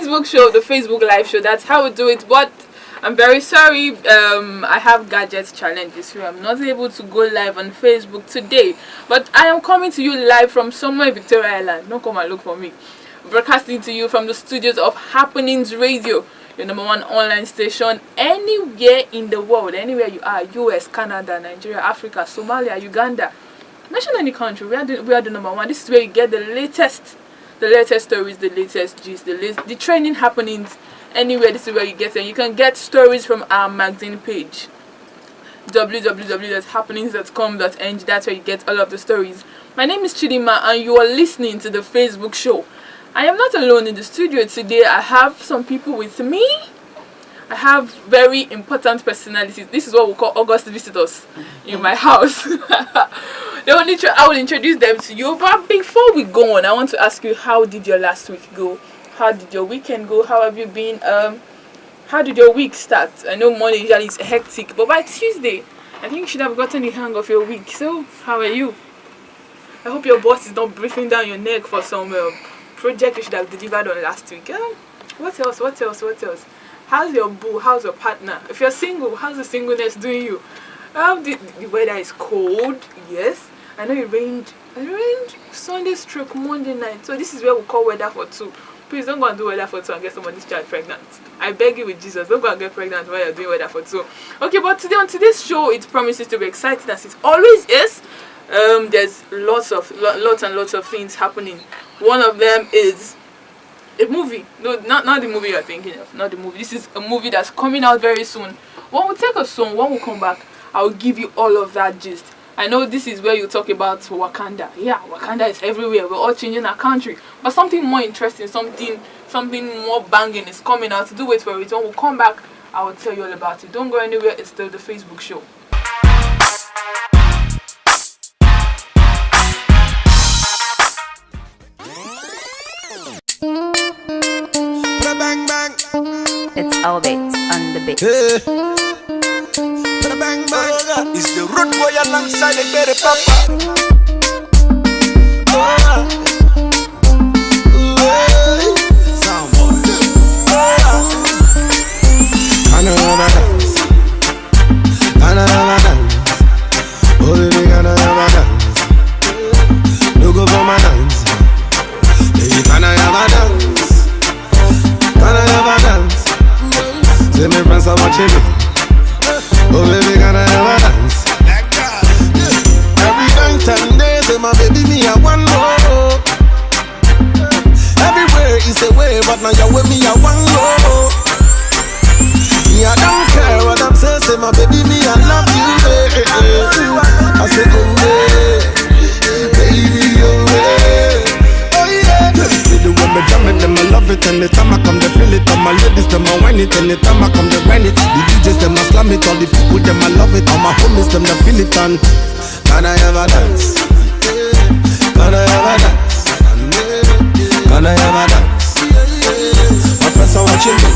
Facebook show, the Facebook live show. That's how we do it. But I'm very sorry. I have gadget challenges, so I'm not able to go live on Facebook today. But I am coming to you live from somewhere in Victoria Island. Don't come and look for me. Broadcasting to you from the studios of Happenings Radio, your #1 online station anywhere in the world, anywhere you are, US, Canada, Nigeria, Africa, Somalia, Uganda. Mention any country, we are the #1. This is where you get the latest stories, the latest gist, the training happenings. Anywhere, this is where you get them. You can get stories from our magazine page, www.happenings.com.ng. That's where you get all of the stories. My name is CHIDINMA, and you are listening to the Facebook show. I am not alone in the studio today. I have some people with me. I have very important personalities. This is what we call August visitors in my house. I will introduce them to you. But before we go on, I want to ask you, how did your last week go? How did your weekend go? How have you been? How did your week start? I know Monday usually is hectic, but by Tuesday, I think you should have gotten the hang of your week. So, how are you? I hope your boss is not breathing down your neck for some project you should have delivered on last week. What else? How's your boo? How's your partner? If you're single, how's the singleness doing you? The weather is cold. Yes, I know it rained. It rained Sunday stroke Monday night. So this is where we call weather for two. Please don't go and do weather for two and get somebody's child pregnant. I beg you with Jesus, don't go and get pregnant while you're doing weather for two. Okay, but today on today's show, it promises to be exciting as it always is. There's lots and lots of things happening. One of them is a movie. No, not the movie you're thinking of. Not the movie. This is a movie that's coming out very soon. When we take a song, when we come back, I'll give you all of that gist. I know this is where you talk about Wakanda. Yeah, Wakanda is everywhere. We're all changing our country. But something more interesting, something more banging is coming out. Do wait for it. When we come back, I will tell you all about it. Don't go anywhere. It's still the Facebook show. Bang bang. It's Oby on the beat. Bang bang. It's the road boy alongside the baby papa. Soundboy. Another dance. Oh baby, another dance. No go for my dance. Baby, can I have a dance? Can I have a dance? Say my friends are watching me. Oh baby, can I have a dance? Every night and day, say my baby, me I want more. Everywhere is a way, but now you're with me, I want more. Me I don't care what I'm saying, say my baby, me I love you. I say oh yeah, baby oh yeah, oh yeah. See the way me jam it, them I love it. Anytime I come, they feel it. All my ladies, them I whine it. Anytime I come, they whine it. The DJs, them I slam it. All the people, them I love it. All my homies, them they feel it. And can I ever dance? Can I ever dance? Can I ever dance? My friends are watching me.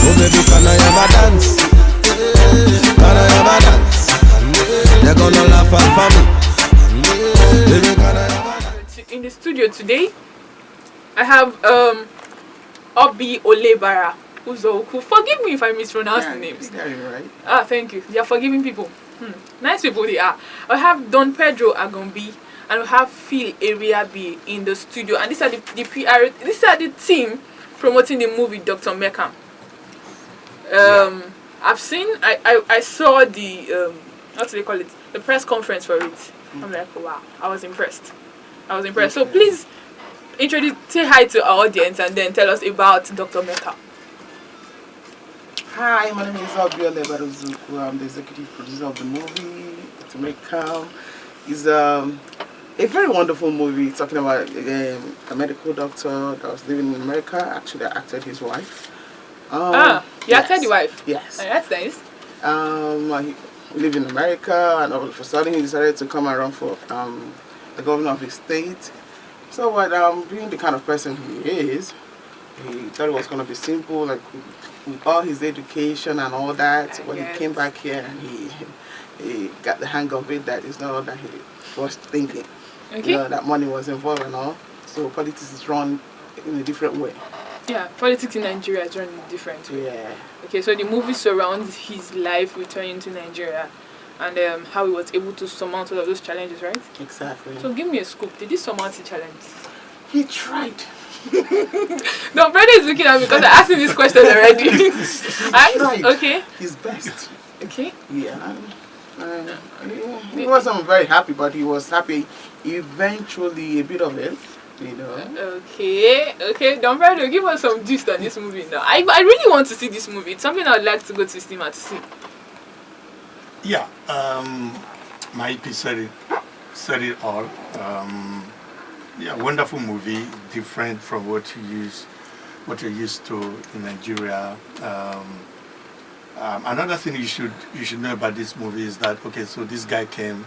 Oh baby, can I ever dance? Can I ever dance? They're gonna laugh at me. Baby, can I ever dance? In the studio today, I have Oby Olebara Uzoukwu. Forgive me if I mispronounce the names. Yeah, you're right. Thank you. They are forgiving people. Nice people they are. I have Don Pedro Agombi and we have Phil Area B in the studio. And these are the PR. These are the team promoting the movie Dr. MEKAM. I've seen. I saw the what do they call it? The press conference for it. I'm like, wow. I was impressed. So please say hi to our audience and then tell us about Dr. MEKAM. Hi, my name is Oby Olebara Uzoukwu. I'm the executive producer of the movie. Dr. MEKAM is a very wonderful movie talking about a medical doctor that was living in America. Actually, I acted his wife. You acted the wife? Yes. That's nice. He lived in America, and all of a sudden he decided to come and run for the governor of his state. So, being the kind of person he is, he thought it was going to be simple, like with all his education and all that. When he came back here, and he got the hang of it. That is not all that he was thinking. Okay. You know, that money was involved and all. So politics is run in a different way. Yeah, politics in Nigeria is run in a different way. Yeah. Okay, so the movie surrounds his life returning to Nigeria and how he was able to surmount all of those challenges, right? Exactly. So give me a scoop. Did he surmount the challenge? He tried. No, brother is looking at me because I asked him this question already. Tried. Okay. His best. Okay. Yeah. He wasn't very happy, but he was happy eventually. A bit of it, you know. Okay. Don't brother, give us some gist on this movie now. I really want to see this movie. It's something I would like to go to cinema to see. Yeah. My EP said it all. Yeah, wonderful movie, different from what you're used to in Nigeria. Another thing you should know about this movie is that, okay, so this guy came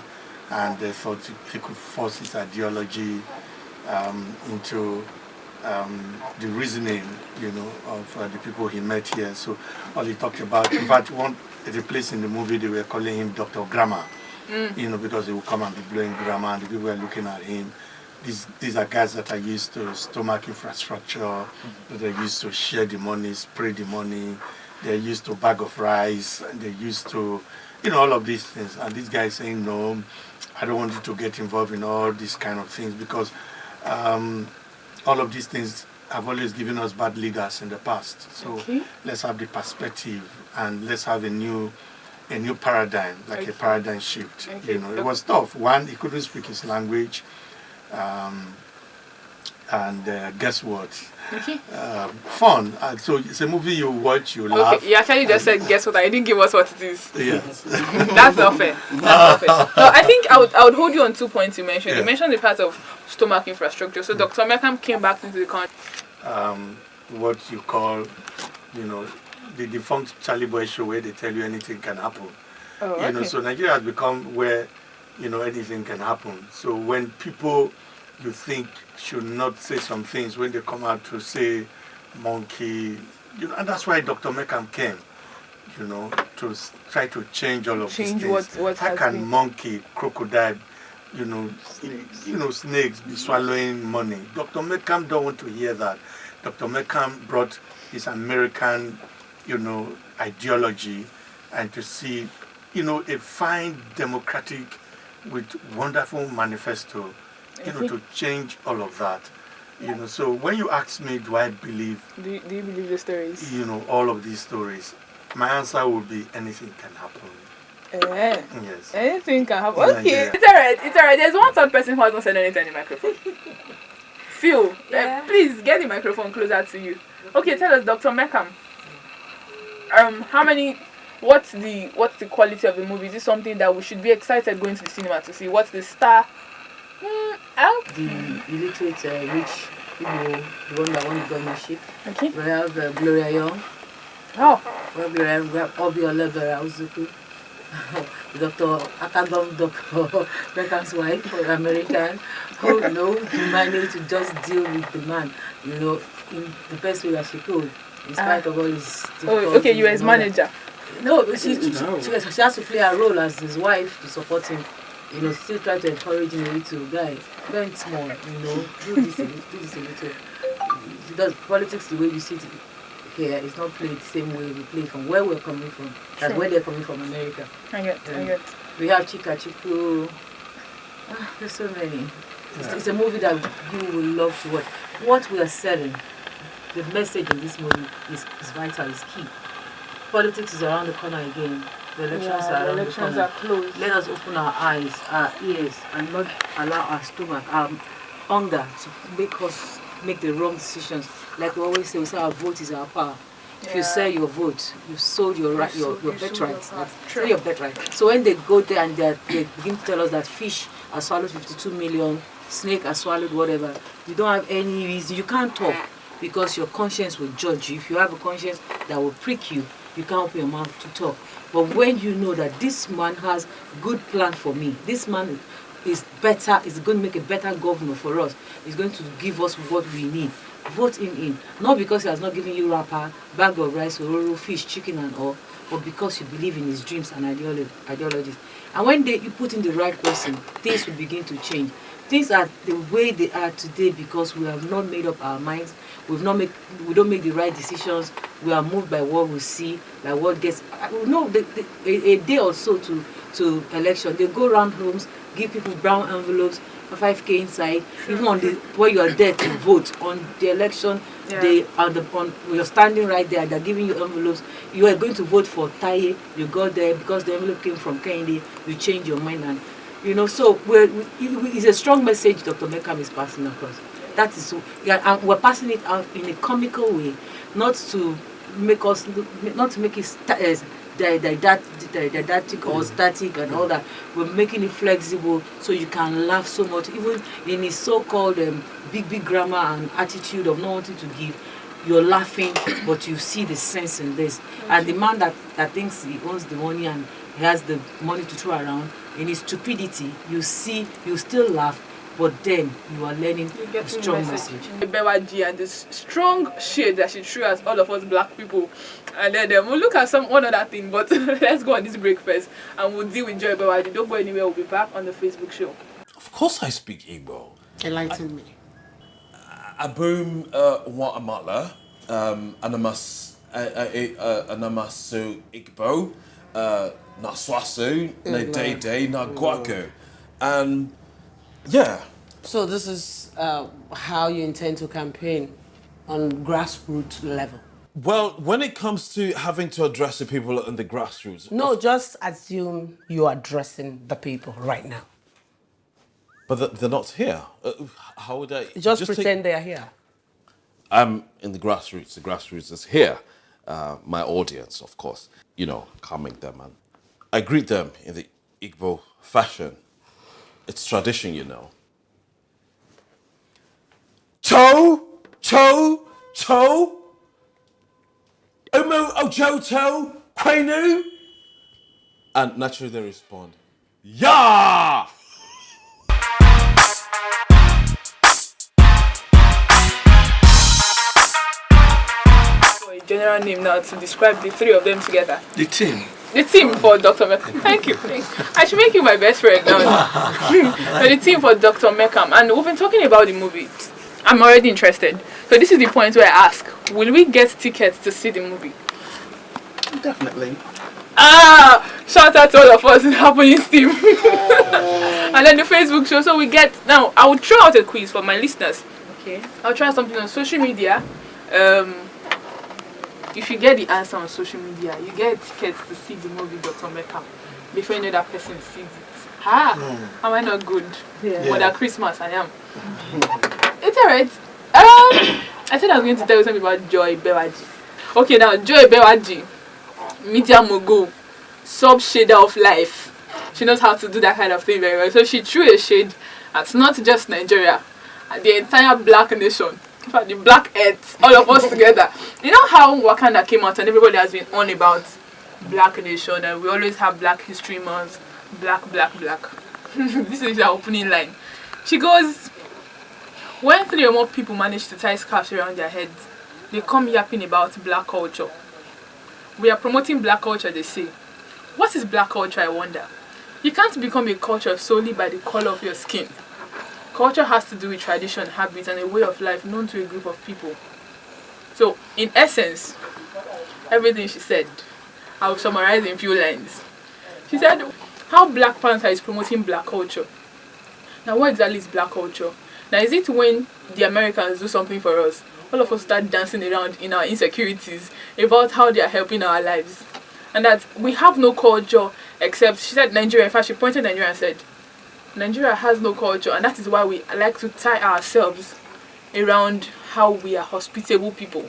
and they thought he could force his ideology into the reasoning, of the people he met here. So all he talked about, in fact, at a place in the movie they were calling him Dr. Grammar, because he would come and be blowing grammar and the people were looking at him. These are guys that are used to stomach infrastructure, that are used to share the money, spray the money. They're used to bag of rice, and they're used to, all of these things. And this guy is saying, no, I don't want you to get involved in all these kind of things because all of these things have always given us bad leaders in the past. So let's have the perspective and let's have a new paradigm, like a paradigm shift. It was tough. One, he couldn't speak his language. And guess what? Fun. So it's a movie you watch, you laugh. Okay, you actually just said guess what? I didn't give us what it is. Yes. That's not fair. No, I think I would hold you on 2 points you mentioned. You mentioned the part of stomach infrastructure. So Dr. MEKAM came back into the country. What you call, the defunct Charlie Boy show where they tell you anything can happen. So Nigeria has become where anything can happen. So when people you think should not say some things, when they come out to say monkey, and that's why Dr. MEKAM came, to try to change all of these things. How can monkey, crocodile, snakes be swallowing money? Dr. MEKAM don't want to hear that. Dr. MEKAM brought his American, ideology and to see, a fine democratic with wonderful manifesto, to change all of that. So when you ask me, do I believe... Do you believe the stories? All of these stories, my answer would be anything can happen. Yes. Anything can happen. Okay. It's alright. There's one third person who hasn't said anything in the microphone. Phil, please get the microphone closer to you. Okay, tell us, Dr. MEKAM. What's the quality of the movie? Is this something that we should be excited going to the cinema to see? What's the star? The illiterate rich people, the one that want the governorship. Okay. We have Gloria Young. Oh. We have Oby Olebara Uzoukwu. Dr. MEKAM's wife, American, who managed to just deal with the man, in the best way that she could, in spite of all his difficulties. Okay, you as manager. No, she has to play a role as his wife to support him. Still try to encourage him a little guy. Very small, do this a little. Because politics, the way we see it here, is not played the same way we play from where we're coming from, and where they're coming from, America. I get. We have Chika Chiku. There's so many. It's a movie that you will love to watch. What we are selling, the message in this movie is vital, is key. Politics is around the corner again. The elections are around the corner. Are close. Let us open our eyes, our ears, and not allow our stomach, our hunger to make the wrong decisions. Like we always say, our vote is our power. If you sell your vote, you've sold your birthright. Sell your birthright. So when they go there and they begin to tell us that fish has swallowed 52 million, snake has swallowed whatever, you don't have any reason. You can't talk because your conscience will judge you. If you have a conscience that will prick you, you can't open your mouth to talk. But when you know that this man has good plan for me, this man is better, is going to make a better governor for us, is going to give us what we need, vote him in. Not because he has not given you wrapper, bag of rice, ororo, fish, chicken and all, but because you believe in his dreams and ideologies. And when you put in the right person, things will begin to change. things are the way they are today because we have not made up our minds. We don't make the right decisions. We are moved by what we see, by what gets. No, a day or so to election, they go around homes, give people brown envelopes, 5K inside. Even on the where you are there to vote on the election, they are you're standing right there. They're giving you envelopes. You are going to vote for Taye. You got there because the envelope came from Kennedy. You change your mind and. So it's a strong message Dr. MEKAM is passing across. That is so, and we're passing it out in a comical way, not to make it didactic or static and all that. We're making it flexible so you can laugh so much, even in his so-called big grammar and attitude of not wanting to give. You're laughing, but you see the sense in this. And the man that thinks he owns the money and he has the money to throw around, in his stupidity, you still laugh, but then you are learning a strong message. Bewaji and this strong shade that she threw at all of us black people. And then we'll look at one other thing, but let's go on this break first and we'll deal with Joy Bewaji. Don't go anywhere, we'll be back on the Facebook show. Of course I speak Igbo. Enlighten me. Abum wa amala, anamas anamaso Igbo, na swaso, na day, na guaco. And yeah. So this is how you intend to campaign on grassroots level? Well, when it comes to having to address the people in the grassroots... No, just assume you're addressing the people right now. But they're not here. How would I... Just pretend they're here. I'm in the grassroots. The grassroots is here. My audience, of course. Calming them. And I greet them in the Igbo fashion. It's tradition, Cho, Omo Ojoto, Kwenu. And naturally they respond, Ya! A general name now to describe the three of them together. The team. The team for Dr. MEKAM. Thank you. I should make you my best friend now. So the team for Dr. MEKAM. And we've been talking about the movie. I'm already interested. So this is the point where I ask, will we get tickets to see the movie? Definitely. Shout out to all of us in Happenings team. And then the Facebook show. So now I will throw out a quiz for my listeners. Okay. I'll try something on social media. If you get the answer on social media, you get tickets to see the movie Dr. MEKAM before you know that person sees it. Am I not good? Yeah. Mother Christmas, I am. It's alright. I said I was going to tell you something about Joy Bewaji. Okay, now Joy Bewaji, media mogul, sub-shader of life. She knows how to do that kind of thing very well. So she threw a shade at not just Nigeria, at the entire black nation. In fact, the black earth, all of us together. You know how Wakanda came out and everybody has been on about black nation and we always have Black History Month, black. This is our opening line. She goes, when 3 or more people manage to tie scarves around their heads, they come yapping about black culture. We are promoting black culture, they say. What is black culture, I wonder? You can't become a culture solely by the color of your skin. Culture has to do with tradition, habits, and a way of life known to a group of people. So, in essence, everything she said, I will summarize in few lines. She said, how Black Panther is promoting black culture. Now, what exactly is black culture? Now, is it when the Americans do something for us, all of us start dancing around in our insecurities about how they are helping our lives? And that we have no culture except, she said Nigeria, in fact, she pointed Nigeria and said, Nigeria has no culture, and that is why we like to tie ourselves around how we are hospitable people.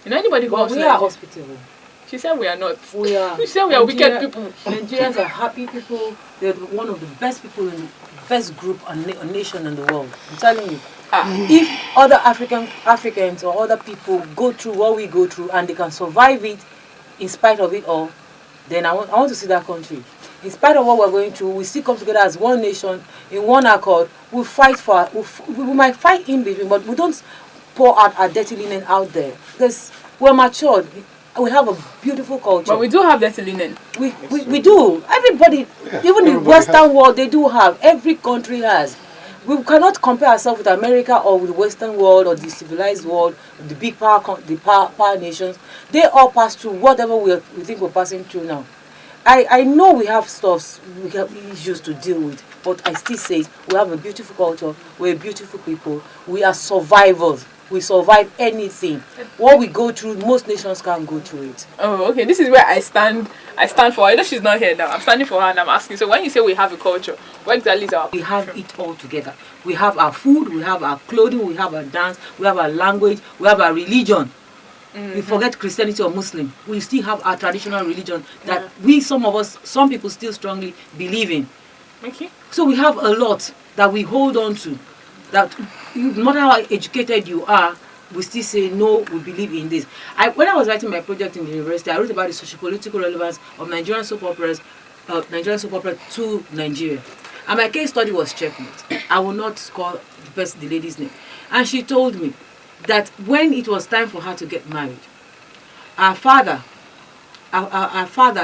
Anybody who we are hospitable. She said we are not. We are. She said we are wicked people. Nigerians are happy people. They're one of the best people in the best group and nation in the world. I'm telling you. If other Africans or other people go through what we go through and they can survive it in spite of it all, then I want to see that country. In spite of what we're going through, we still come together as one nation, in one accord. We might fight in between, but we don't pour out our dirty linen out there. Because we're matured. We have a beautiful culture. But we do have dirty linen. We do. Everybody, even the Western world, they do have. Every country has. We cannot compare ourselves with America or with the Western world or the civilized world, the big power nations. They all pass through whatever we think we're passing through now. I know we have we have issues to deal with, but I still say we have a beautiful culture, we're beautiful people, we are survivors. We survive anything. What we go through, most nations can't go through it. Oh, okay. This is where I stand for. I know she's not here now. I'm standing for her and I'm asking. So when you say we have a culture, what exactly is our culture? We have it all together. We have our food, we have our clothing, we have our dance, we have our language, we have our religion. We forget Christianity or Muslim. We still have our traditional religion that some people still strongly believe in. Okay. So we have a lot that we hold on to. That no matter how educated you are, we still say no, we believe in this. When I was writing my project in the university, I wrote about the socio-political relevance of Nigerian soap opera to Nigeria. And my case study was Checkmate. I will not call the lady's name. And she told me that when it was time for her to get married, our father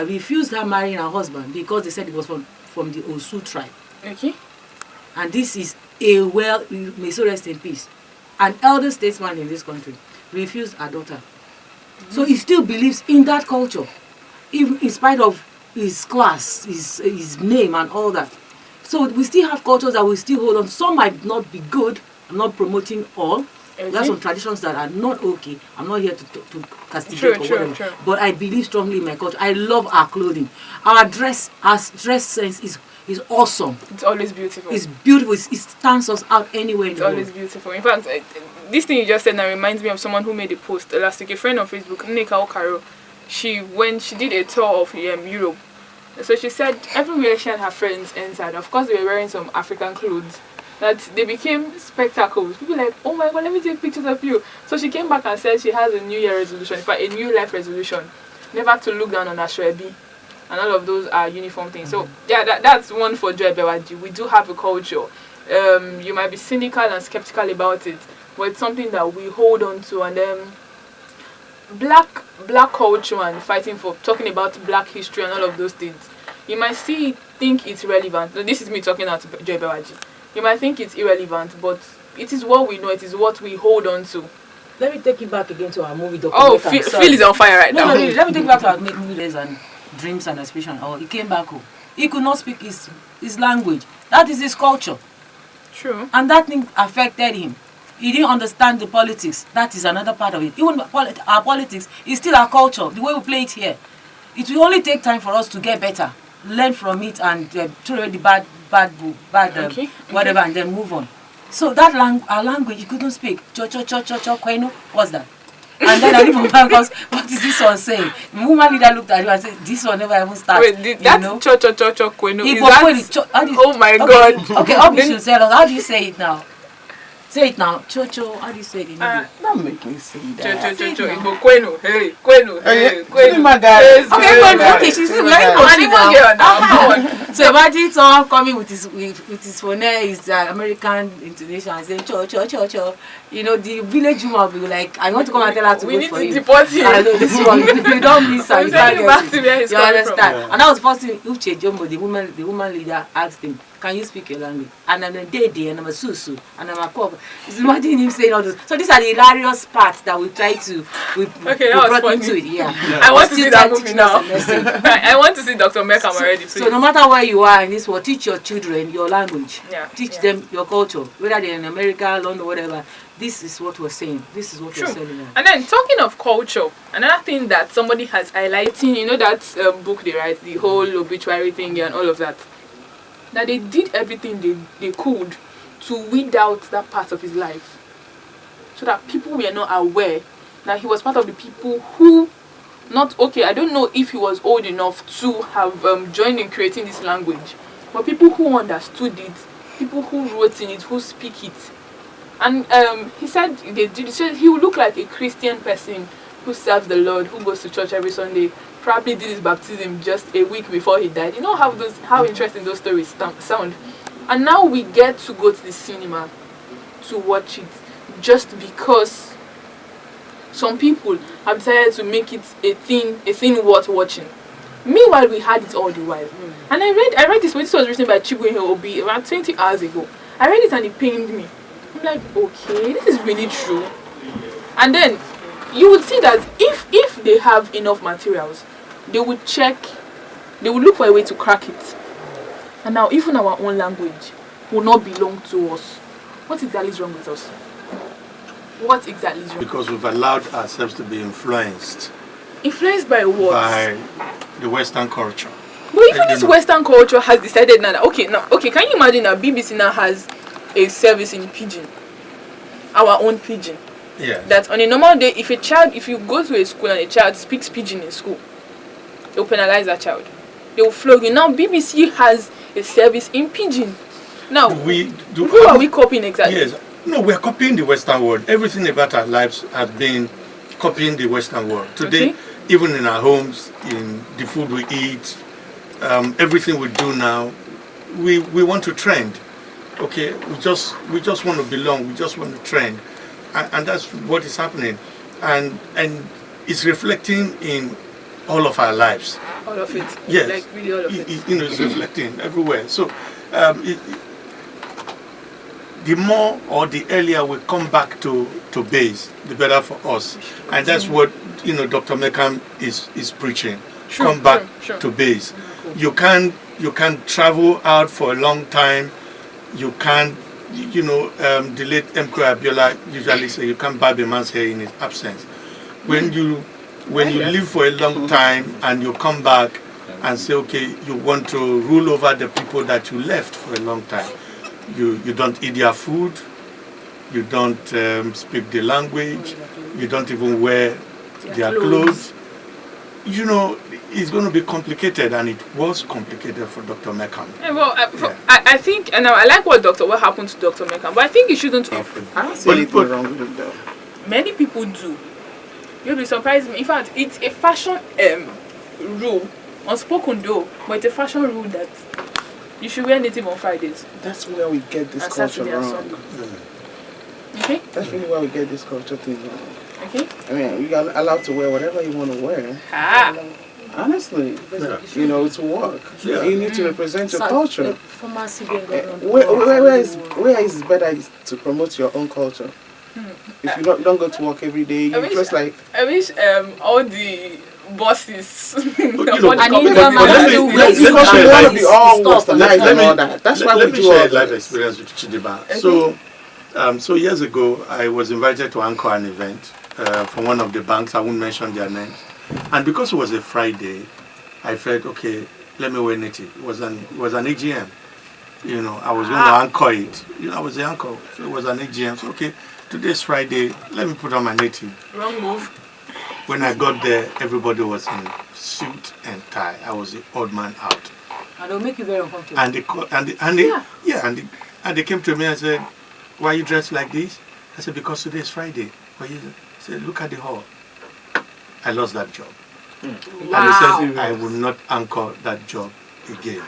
refused her marrying her husband because they said it was from the Osu tribe. Okay. And this is may so rest in peace, an elder statesman in this country refused her daughter. So he still believes in that culture, even in spite of his class, his name and all that. So we still have cultures that we still hold on. Some might not be good. I'm not promoting all. Okay. There are some traditions that are not okay. I'm not here to castigate or whatever. True. But I believe strongly in my culture. I love our clothing. Our dress sense is awesome. It's always beautiful. It's beautiful. It stands us out anywhere in the world. It's always beautiful. In fact, this thing you just said now reminds me of someone who made a post last week. A friend on Facebook, Nneka Okaro. When she did a tour of Europe, so she said everywhere she and her friends entered, of course they were wearing some African clothes, that they became spectacles. People like, oh my god, let me take pictures of you. So she came back and said she has a New Year resolution, in fact a new life resolution, never to look down on Ashwebi. And all of those are uniform things. So yeah, that's one for Joy Bewaji. We do have a culture. You might be cynical and skeptical about it, but it's something that we hold on to. And then black culture and talking about black history and all of those things, you might think it's relevant. This is me talking out to Joy Bewaji. You might think it's irrelevant, but it is what we know. It is what we hold on to. Let me take you back again to our movie. Phil is on fire right now. No, let me take you back to our movie and dreams and aspirations. Or he came back home. He could not speak his language. That is his culture. True. And that thing affected him. He didn't understand the politics. That is another part of it. Even our politics is still our culture. The way we play it here. It will only take time for us to get better, learn from it, and throw away the bad whatever, and then move on. So that our language, he couldn't speak. Kwenu, what's that? And then I leave my man goes, what is this one saying? The woman leader looked at him and said, this one never even started. Wait, that's kwenu. Oh my god. Okay, Oby should say, how do you say it now? Say it now. Chocho, how do you say it in English? Don't make me say that. Chocho. Kwenu. Hey, kwenu. Hey, kwenu. My guy. Okay, she's still very good. So imagine someone coming with his phone, his American intonation, and saying cho. You know, the village woman will be like, I want to come and tell her to we vote for need you. to deport him. I know this one. You don't miss her. You can't back to get where it. he's You coming understand? from. And that was the first thing Uche Jumbo, the woman leader, asked him, can you speak your language? And I'm a Dede, and I'm a Susu, and I'm a Pop. Imagine him saying all those. So these are the hilarious parts that we try to that was into it. Yeah. I want to see that movie now. I want to see Dr. MEKAM already, please. So no matter where you are in this world, teach your children your language. Yeah. Teach them your culture, whether they're in America, London, whatever. This is what we're saying. This is what we're selling now. And then talking of culture, another thing that somebody has highlighted, you know that book they write, the whole obituary thing and all of that, that they did everything they could to weed out that part of his life, so that people were not aware that he was part of the people who, I don't know if he was old enough to have joined in creating this language, but people who understood it, people who wrote in it, who speak it. And he said he would look like a Christian person who serves the Lord, who goes to church every Sunday, probably did his baptism just a week before he died. You know how interesting those stories sound. And now we get to go to the cinema to watch it just because some people have decided to make it a thing worth watching. Meanwhile, we had it all the while. And I read this was written by Chibuike Obi about 20 hours ago. I read it and it pained me. I'm like, okay, this is really true. And then you would see that if they have enough materials, they would look for a way to crack it. And now even our own language will not belong to us. What exactly is wrong with us? What exactly is wrong? Because we've allowed ourselves to be influenced. Influenced by what? By the Western culture. But even this Western culture has decided now that, okay, can you imagine that BBC now has a service in Pidgin? Our own Pidgin. Yeah. That on a normal day, if you go to a school and a child speaks Pidgin in school, they'll penalize that child. They will flog you. Now BBC has a service in Pidgin. Now, who are we copying exactly? Yes. No, we're copying the Western world. Everything about our lives has been copying the Western world. Today, even in our homes, in the food we eat, everything we do now, we want to trend. Okay, we just want to belong. We just want to trend, and that's what is happening, and it's reflecting in all of our lives. All of it. Yes. Like really all of it. It's reflecting everywhere. So, the more or the earlier we come back to base, the better for us, and that's what Dr. MEKAM is preaching. Come back to base. You can travel out for a long time. You can't, the late Mko Abiola usually say you can't barb a man's hair in his absence. When you live for a long time and you come back and say, okay, you want to rule over the people that you left for a long time. You don't eat their food. You don't speak the language. You don't even wear their clothes. It's going to be complicated, and it was complicated for Dr. MEKAM. I think, and I like what happened to Dr. MEKAM, but I think it shouldn't have. I don't see anything wrong with it though. Many people do. You'll be surprised. In fact, it's a fashion rule, unspoken though, but it's a fashion rule that you should wear native on Fridays. That's where we get this culture wrong. Okay? That's really where we get this culture thing wrong. Okay? I mean, you are allowed to wear whatever you want to wear. Honestly, it's work. Yeah. You need to represent your culture. Where Where is it better to promote your own culture? If you don't go to work every day, you just like... I wish all the bosses... Because we want to be all westernized and all that. That's why we do all Let me share a that. life experience with CHIDINMA. So years ago, I was invited to anchor an event from one of the banks. I won't mention their names. And because it was a Friday, I felt, okay, let me wear native. It was an AGM. I was going to anchor it. I was the anchor. So it was an AGM. So, okay, today's Friday, let me put on my native. Wrong move. When I got there, everybody was in suit and tie. I was the odd man out. And they'll make you very uncomfortable. And they came to me and said, why are you dressed like this? I said, because today's Friday. I said, look at the hall. I lost that job. Wow. And they said, I will not anchor that job again.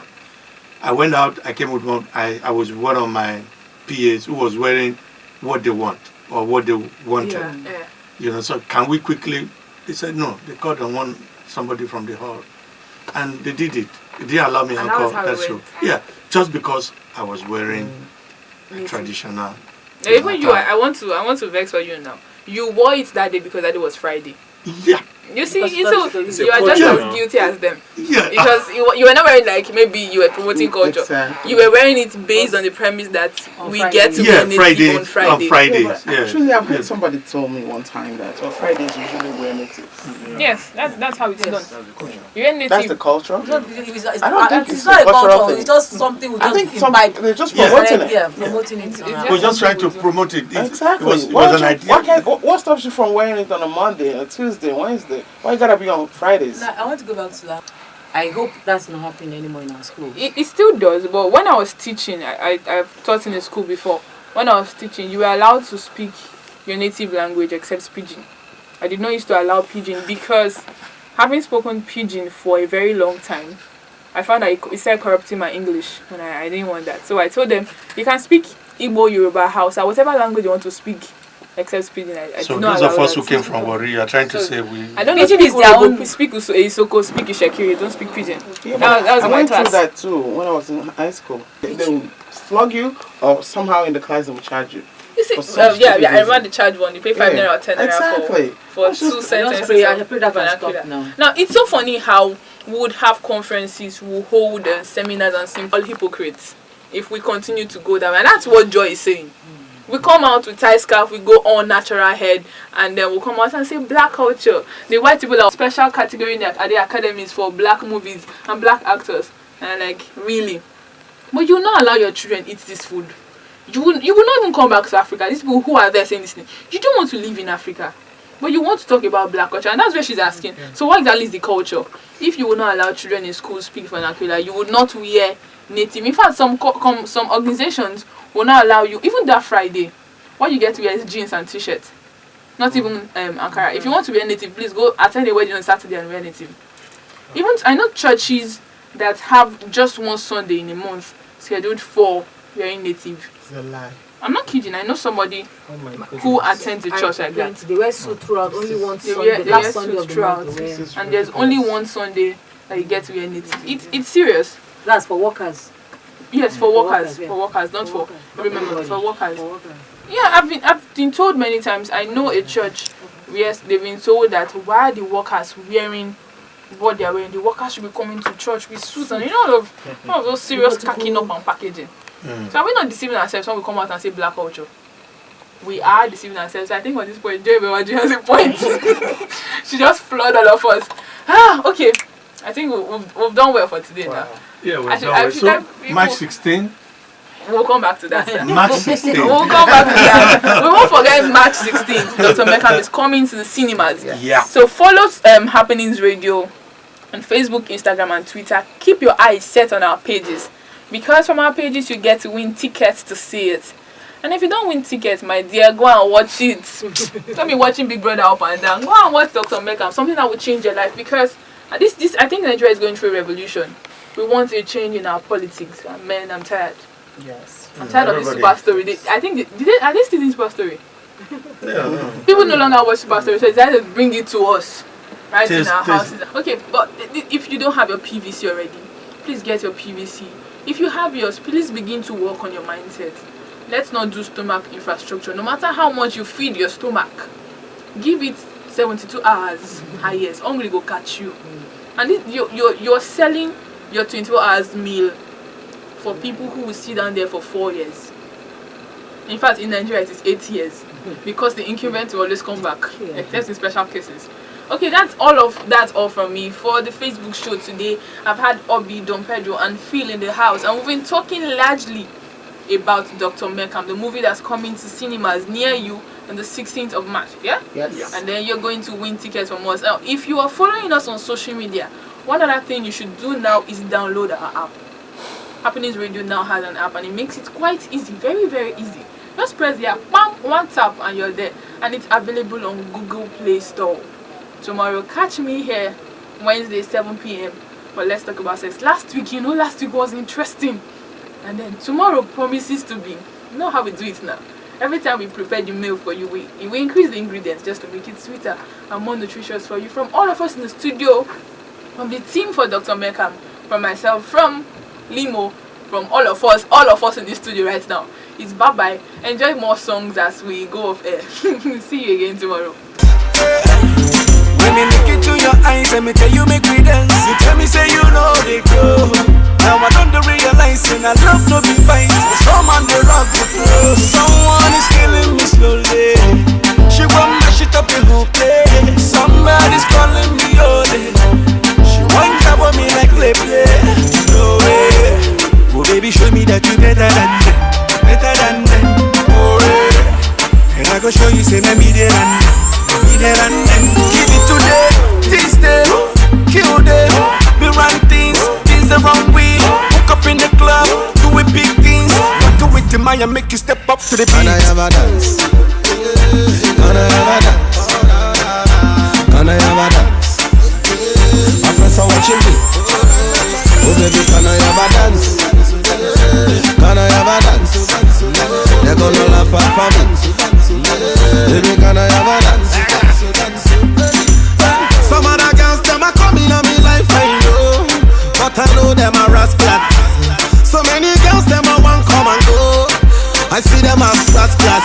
I went out, I came with I was one of my PAs who was wearing what they want or what they wanted. So can we quickly? They said no. They called and want somebody from the hall, and they did it. They didn't allow me to anchor that show. Yeah, just because I was wearing traditional. Even you, I want to vex for you now. You wore it that day because that day was Friday. Yeah. You see, you are just as guilty as them. Yeah. Because you were not wearing maybe you were promoting culture. Exactly. You were wearing it based on the premise that we get to wear native on Friday. On Fridays. Actually, I've heard somebody told me one time that on Fridays usually wear native. Yes, that's how it's done. You wear native. That's the culture. I don't think it's not a culture thing. It's just something we just imbibe. They're just promoting it. Yeah, promoting it. We're just trying to promote it. Exactly. It was an idea. What stops you from wearing it on a Monday, a Tuesday, Wednesday? Why you gotta be on Fridays? I want to go back to that. I hope that's not happening anymore in our schools. It still does, but when I was teaching, I've taught in a school before. When I was teaching, you were allowed to speak your native language except Pidgin. I did not used to allow Pidgin because having spoken Pidgin for a very long time, I found that it started corrupting my English, and I didn't want that. So I told them, you can speak Igbo, Yoruba, Hausa, whatever language you want to speak except Pidgin. I So did not those of allow us who that. came from Warri are trying to So, say we. I don't know. Pidgin is their own. Speak Isoko, speak Ishekiri, don't speak Pidgin. Yeah, That was I my went class. through that too when I was in high school. They will flog you, or somehow in the class they will charge you. You see, For such yeah, stupid I remember reason. the charge one. You pay 5 naira or 10 naira exactly. for That's just- two I sentences. pray of that can vernacular. stop now. Now, it's so funny how we would have conferences, we hold seminars and simple hypocrites if we continue to go that way. And that's what Joy is saying. We come out with tie scarf, we go all natural head, and then we'll come out and say black culture. The white people are special category in the academies for black movies and black actors. And like, really? But you will not allow your children eat this food. You will not even come back to Africa. These people who are there saying this thing, you don't want to live in Africa. But you want to talk about black culture, and that's where she's asking. So what exactly is the culture? If you will not allow children in school speak vernacular, you will not wear native. In fact, some organizations will not allow you, even that Friday, what you get to wear is jeans and t-shirts. Not even Ankara. If you want to wear native, please go attend a wedding on Saturday and wear native. Even, I know churches that have just one Sunday in a month scheduled for wearing native. It's a lie. I'm not kidding. I know somebody Oh my goodness. who attends a church like that. They wear suit throughout, only one They Sunday, wear last Sunday suits of the throughout, month. they wear. and there's only one Sunday that you get to wear native. It's serious. That's for workers. Yes, for workers, yeah. for workers, not for remember everybody. for workers. For workers. Yeah, I've been told many times. I know a church. Yes, they've been told that why are the workers wearing what they are wearing? The workers should be coming to church with suits and all of those serious cacking up and packaging. So are we not deceiving ourselves when we come out and say black culture? We are deceiving ourselves. I think on this point, Joy Bewaji has a point. She just floored all of us. Okay. I think we've done well for today now. Yeah, I we're should- done. I with- should So tell people- March 16. We'll come back to that. March 16. We'll come back to that. We won't forget March 16th. Dr. MEKAM is coming to the cinemas. Yeah. So follow Happenings Radio on Facebook, Instagram, and Twitter. Keep your eyes set on our pages, because from our pages you get to win tickets to see it. And if you don't win tickets, my dear, go and watch it. Don't be watching Big Brother up and down. Go and watch Dr. MEKAM, something that will change your life. Because this I think Nigeria is going through a revolution. We want a change in our politics. And man, I'm tired. Yes. I'm tired of this Everybody. super story. Are they still in super story? Yeah. People no longer watch super story, so it's either bring it to us right in Taste- our taste. houses. Okay, but if you don't have your PVC already, please get your PVC. If you have yours, please begin to work on your mindset. Let's not do stomach infrastructure. No matter how much you feed your stomach, give it 72 hours. Yes, hungry go catch you. And you're selling your 24 hours meal for people who will sit down there for 4 years. In fact, in Nigeria, it is 8 years because the incumbent will always come back, except in special cases. Okay, that's all from me for the Facebook show today. I've had Oby, Don Pedro, and Phil in the house, and we've been talking largely about Dr. MEKAM, the movie that's coming to cinemas near you on the 16th of March. Yeah? Yes. And then you're going to win tickets from us. Now, if you are following us on social media, one other thing you should do now is download our app. Happenings Radio now has an app, and it makes it quite easy, very, very easy. Just press the app, bam, one tap, and you're there. And it's available on Google Play Store. Tomorrow, catch me here, Wednesday, 7 p.m. But let's talk about sex. Last week was interesting. And then tomorrow promises to be. You know how we do it now. Every time we prepare the meal for you, we increase the ingredients just to make it sweeter and more nutritious for you. From all of us in the studio, from the team for Dr. MEKAM, from myself, from Limo, from all of us in the studio right now. It's bye-bye. Enjoy more songs as we go off air. See you again tomorrow. When me look into your eyes, let me tell you make we dance. You tell me say you know they go. Now I don't realize and I love no be fight. Some on the rock the flow. Someone is killing me slowly. She want mash it up the whole place. Somebody's calling me Ole. She want cover me like play. No way. Oh baby, show me that you better than them. Better than them. Oh yeah. And I go show you say me there and them. Give it to them, tease them, kill them. We run things the wrong way. Hook up in the club, do it big things. Do it to Maya, make you step up to the beat. Can I have a dance? Can I have a dance? Can I have a dance? My friends are watching me. Oh baby, can I have a dance? Can I have a dance? They're gonna laugh at me. I see them as first class.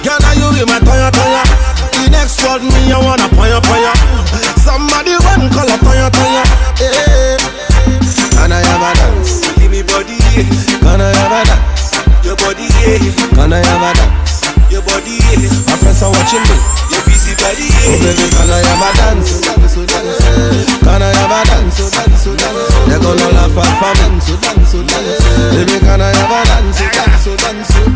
Girl, now you be my toya toya. The next word me, I wanna poya poya. Somebody run call a toya toya. Can I have a dance? Give me body, Can I have a dance? your body, Can I have a dance? your body, My friends are watching me. your busy body. Oh baby, can I have a dance? Can I have a dance? They're gonna laugh at me. Baby, can I have a dance?